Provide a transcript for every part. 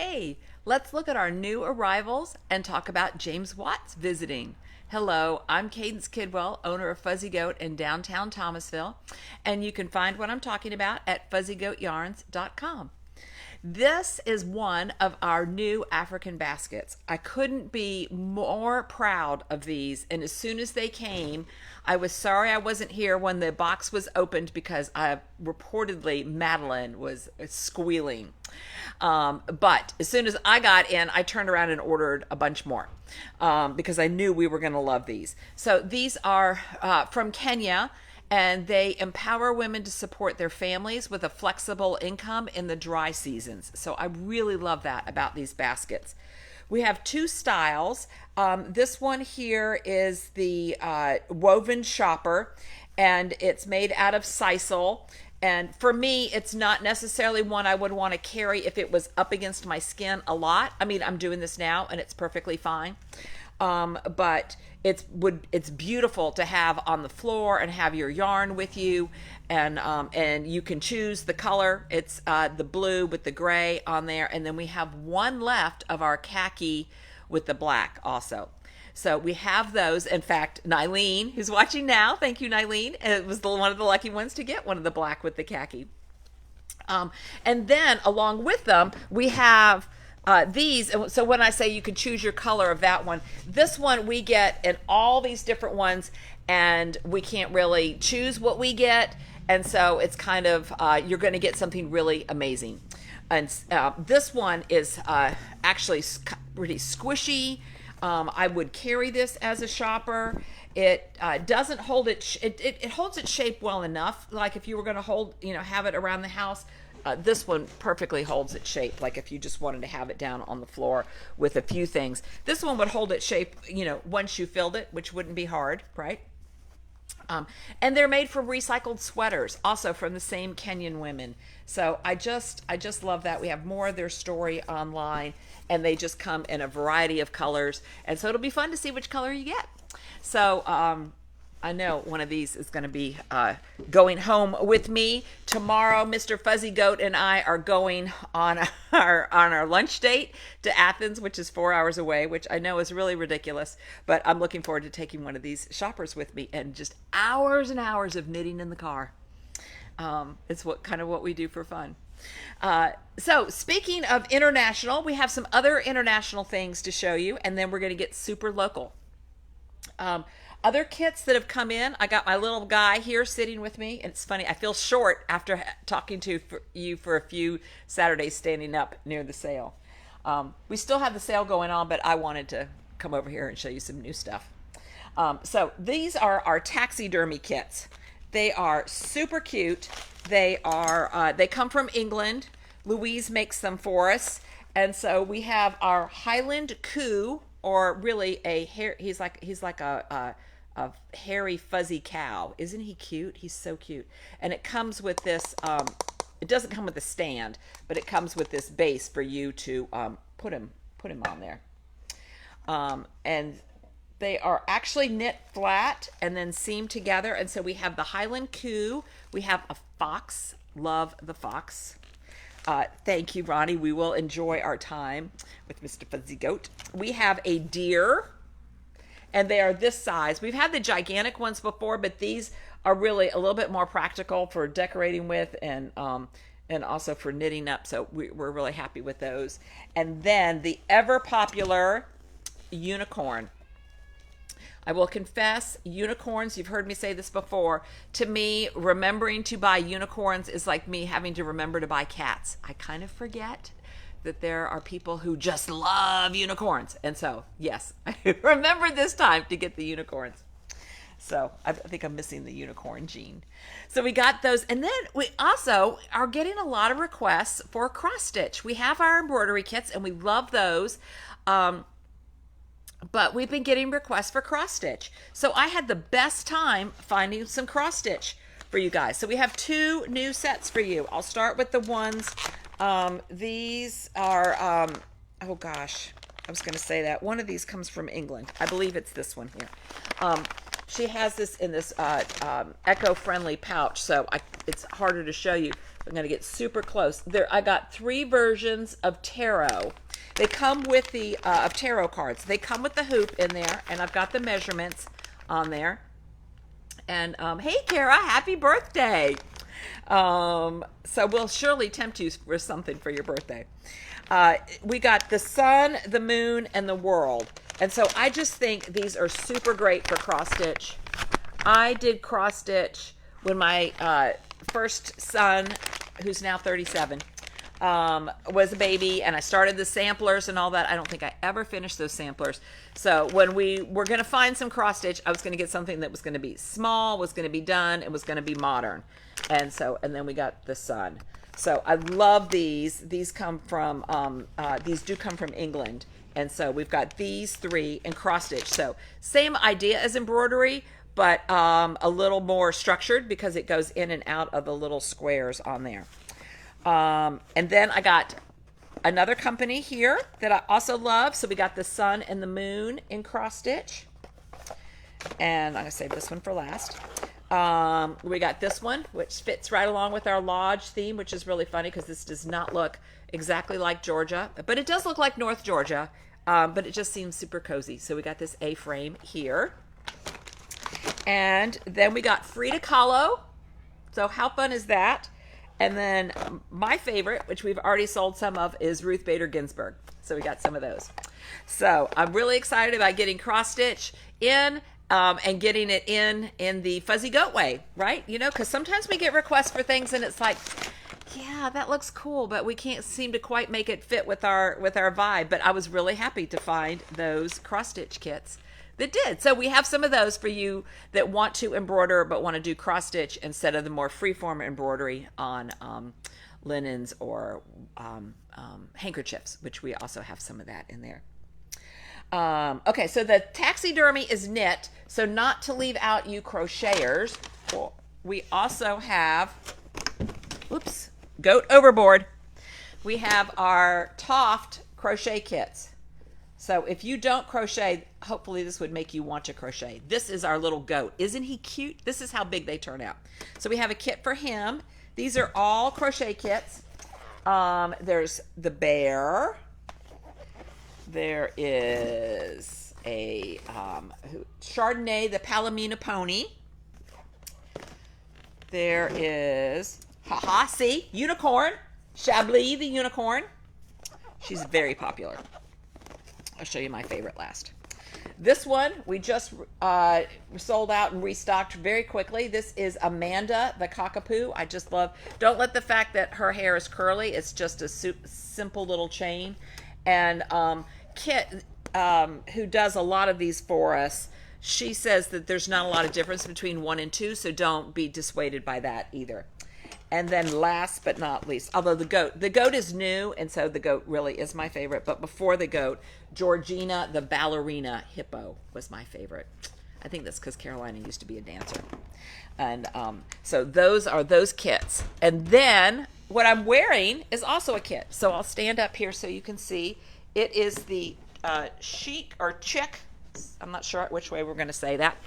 Hey, let's look at our new arrivals and talk about James Watts visiting. Hello, I'm Cadence Kidwell, owner of Fuzzy Goat in downtown Thomasville, and you can find what I'm talking about at fuzzygoatyarns.com. This is one of our new African baskets. I couldn't be more proud of these. And as soon as they came, I was sorry I wasn't here when the box was opened because reportedly Madeline was squealing. But as soon as I got in, I turned around and ordered a bunch more because I knew we were going to love these. So these are from Kenya, and they empower women to support their families with a flexible income in the dry seasons. So I really love that about these baskets. We have two styles. This one here is the woven shopper, and it's made out of sisal. And for me, it's not necessarily one I would want to carry if it was up against my skin a lot. I mean, I'm doing this now, and it's perfectly fine. But it's beautiful to have on the floor and have your yarn with you, and you can choose the color. It's the blue with the gray on there, and then we have one left of our khaki with the black also. So we have those. In fact, Nylene, who's watching now, thank you, Nylene, it was one of the lucky ones to get one of the black with the khaki. And then along with them, we have these. So when I say you can choose your color of that one, this one we get in all these different ones, and we can't really choose what we get. And so it's kind of, you're going to get something really amazing. And this one is actually pretty squishy. I would carry this as a shopper. It doesn't hold it holds its shape well enough. Like if you were going to have it around the house, this one perfectly holds its shape. Like if you just wanted to have it down on the floor with a few things, this one would hold its shape, once you filled it, which wouldn't be hard, right? And they're made from recycled sweaters, also from the same Kenyan women. So I just love that. We have more of their story online, and they just come in a variety of colors. And so it'll be fun to see which color you get. So I know one of these is going to be going home with me tomorrow. Mr. Fuzzy Goat and I are going on our lunch date to Athens, which is 4 hours away, which I know is really ridiculous, but I'm looking forward to taking one of these shoppers with me and just hours and hours of knitting in the car. It's what we do for fun. So speaking of international, we have some other international things to show you, and then we're going to get super local. Other kits that have come in, I got my little guy here sitting with me, and it's funny, I feel short after talking to you for a few Saturdays standing up near the sale. We still have the sale going on, but I wanted to come over here and show you some new stuff. So these are our taxidermy kits. They are super cute. They come from England. Louise makes them for us. And so we have our Highland Coo, or really he's like a hairy fuzzy cow. Isn't he cute? He's so cute. And it comes with this, it doesn't come with a stand, but it comes with this base for you to put him on there. And they are actually knit flat and then seamed together. And so we have the Highland Coo. We have a fox. Love the fox. Thank you, Ronnie. We will enjoy our time with Mr. Fuzzy Goat. We have a deer, and they are this size. We've had the gigantic ones before, but these are really a little bit more practical for decorating with and also for knitting up. So we're really happy with those. And then the ever popular unicorn. I will confess, unicorns, you've heard me say this before, to me, remembering to buy unicorns is like me having to remember to buy cats. I kind of forget that there are people who just love unicorns. And so, yes, I remember this time to get the unicorns. So I think I'm missing the unicorn gene. So we got those. And then we also are getting a lot of requests for cross stitch. We have our embroidery kits, and we love those. But we've been getting requests for cross stitch. So I had the best time finding some cross stitch for you guys. So we have two new sets for you. I'll start with the ones, these are, oh gosh, I was going to say that. One of these comes from England. I believe it's this one here. She has this in this eco-friendly pouch, so it's harder to show you. I'm going to get super close. There, I got 3 versions of tarot. They come with the of tarot cards. They come with the hoop in there, and I've got the measurements on there. And hey, Kara, happy birthday! So we'll surely tempt you for something for your birthday. We got the sun, the moon, and the world. And so I just think these are super great for cross stitch. I did cross stitch when my first son, who's now 37, was a baby, and I started the samplers and all that. I don't think I ever finished those samplers. So when we were going to find some cross stitch, I was going to get something that was going to be small, was going to be done, and was going to be modern. And then we got the sun. So I love these. These come from these do come from England. And so we've got these 3 in cross stitch. So same idea as embroidery, but a little more structured because it goes in and out of the little squares on there. And then I got another company here that I also love. So we got the sun and the moon in cross stitch. And I'm going to save this one for last. We got this one, which fits right along with our lodge theme, which is really funny because this does not look exactly like Georgia, but it does look like North Georgia, but it just seems super cozy. So we got this A-frame here. And then we got Frida Kahlo. So how fun is that? And then my favorite, which we've already sold some of, is Ruth Bader Ginsburg. So we got some of those. So I'm really excited about getting cross stitch in and getting it in the fuzzy goat way, right? You know, because sometimes we get requests for things and it's like, yeah, that looks cool, but we can't seem to quite make it fit with our vibe. But I was really happy to find those cross stitch kits that did. So we have some of those for you that want to embroider but want to do cross stitch instead of the more freeform embroidery on linens or handkerchiefs, which we also have some of that in there. Okay, so the taxidermy is knit, so not to leave out you crocheters. We also have, whoops, goat overboard. We have our Toft crochet kits. So if you don't crochet, hopefully this would make you want to crochet. This is our little goat. Isn't he cute? This is how big they turn out. So we have a kit for him. These are all crochet kits. There's the bear. There is a Chardonnay, the Palomino pony. There is, see, unicorn. Chablis, the unicorn. She's very popular. I'll show you my favorite last. This one we just sold out and restocked very quickly. This is Amanda, the Cockapoo. I just love, don't let the fact that her hair is curly, it's just a simple little chain. And Kit, who does a lot of these for us, she says that there's not a lot of difference between 1 and 2, so don't be dissuaded by that either. And then last but not least, although the goat is new, and so the goat really is my favorite, but before the goat, Georgina, the ballerina hippo was my favorite. I think that's because Carolina used to be a dancer. And so those are those kits. And then what I'm wearing is also a kit. So I'll stand up here so you can see. It is the chic or chick, I'm not sure which way we're going to say that,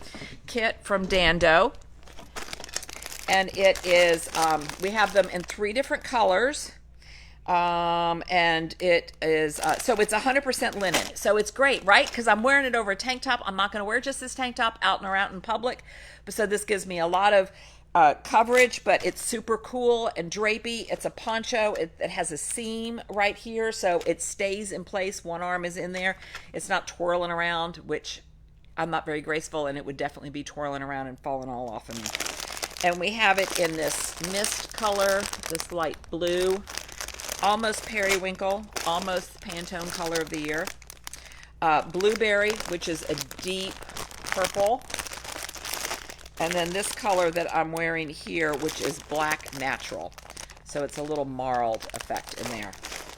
kit from DanDoh. And it is, we have them in 3 different colors. And it is, so it's 100% linen. So it's great, right? Because I'm wearing it over a tank top. I'm not going to wear just this tank top out and around in public. But so this gives me a lot of coverage, but it's super cool and drapey. It's a poncho. It has a seam right here, so it stays in place. One arm is in there. It's not twirling around, which I'm not very graceful, and it would definitely be twirling around and falling all off of me. And we have it in this mist color, this light blue, almost periwinkle, almost Pantone color of the year. Blueberry, which is a deep purple. And then this color that I'm wearing here, which is black natural. So it's a little marled effect in there.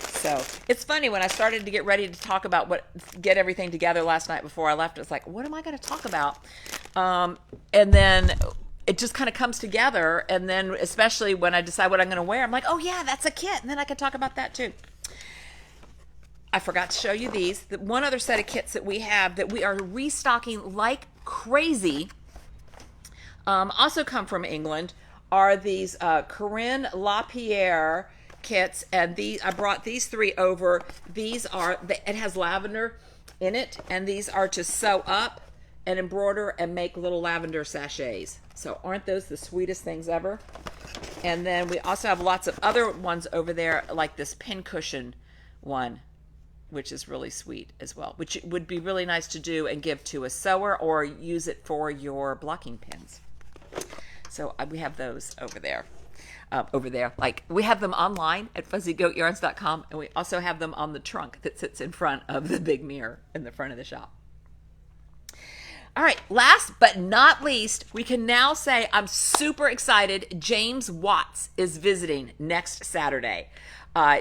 So it's funny, when I started to get ready to talk about get everything together last night before I left, it's like, what am I going to talk about? And then it just kind of comes together. And then especially when I decide what I'm going to wear, I'm like, oh yeah, that's a kit. And then I can talk about that too. I forgot to show you these. One other set of kits that we have that we are restocking like crazy Also come from England are these Corinne LaPierre kits, and I brought these 3 over. These are, it has lavender in it, and these are to sew up and embroider and make little lavender sachets. So aren't those the sweetest things ever? And then we also have lots of other ones over there, like this pincushion one, which is really sweet as well, which would be really nice to do and give to a sewer or use it for your blocking pins. So we have those over there. Like we have them online at fuzzygoatyarns.com, and we also have them on the trunk that sits in front of the big mirror in the front of the shop. All right, last but not least, we can now say I'm super excited. James Watts is visiting next Saturday.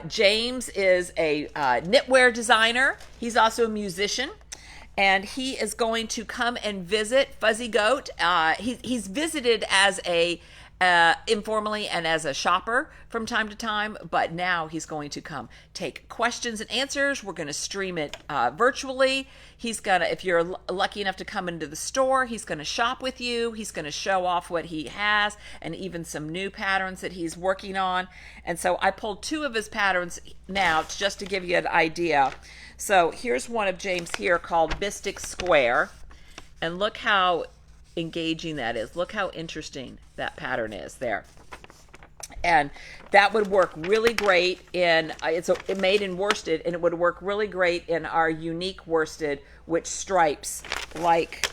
James is a knitwear designer. He's also a musician, and he is going to come and visit Fuzzy Goat. He's visited as informally and as a shopper from time to time, but now he's going to come take questions and answers. We're going to stream it virtually. He's gonna, if you're lucky enough to come into the store, he's going to shop with you. He's going to show off what he has and even some new patterns that he's working on. And so I pulled 2 of his patterns now just to give you an idea. So here's one of James here called Mystic Square, and look how engaging that is. Look how interesting that pattern is there. And that would work really great in, it's made in worsted, and it would work really great in our unique worsted, which stripes like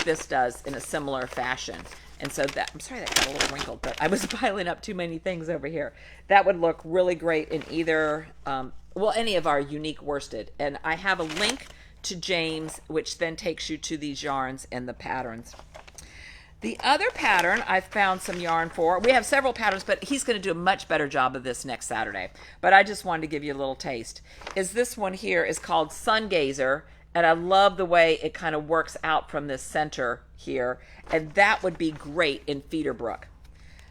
this does in a similar fashion. And so that, I'm sorry that got a little wrinkled, but I was piling up too many things over here. That would look really great in either, well, any of our unique worsted. And I have a link to James, which then takes you to these yarns and the patterns. The other pattern I found some yarn for, we have several patterns, but he's going to do a much better job of this next Saturday. But I just wanted to give you a little taste. Is this one here is called Sun Gazer, and I love the way it kind of works out from this center here, and that would be great in Feederbrook.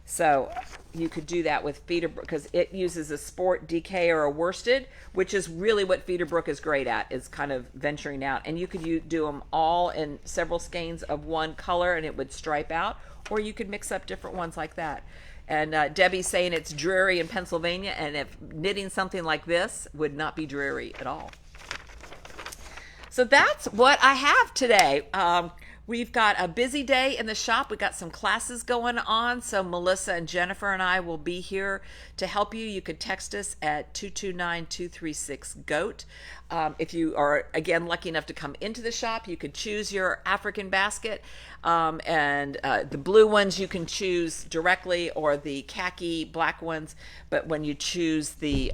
So you could do that with Feederbrook because it uses a sport DK or a worsted, which is really what Feederbrook is great at, is kind of venturing out. And you could do them all in several skeins of one color and it would stripe out, or you could mix up different ones like that. And Debbie's saying it's dreary in Pennsylvania, and if knitting something like this would not be dreary at all. So that's what I have today. We've got a busy day in the shop. We've got some classes going on. So Melissa and Jennifer and I will be here to help you. You could text us at 229-236-GOAT. If you are, again, lucky enough to come into the shop, you could choose your African basket. And the blue ones you can choose directly, or the khaki black ones. But when you choose the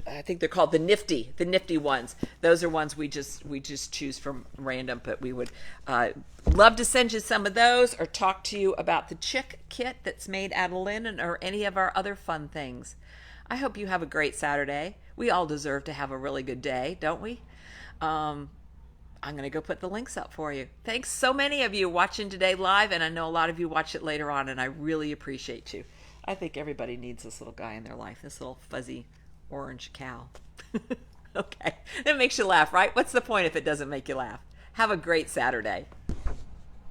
I think they're called the nifty ones. Those are ones we just choose from random, but we would love to send you some of those, or talk to you about the chick kit that's made out of linen, or any of our other fun things. I hope you have a great Saturday. We all deserve to have a really good day, don't we? I'm going to go put the links up for you. Thanks so many of you watching today live, and I know a lot of you watch it later on, and I really appreciate you. I think everybody needs this little guy in their life, this little fuzzy orange cow. Okay, it makes you laugh, right? What's the point if it doesn't make you laugh? Have a great Saturday.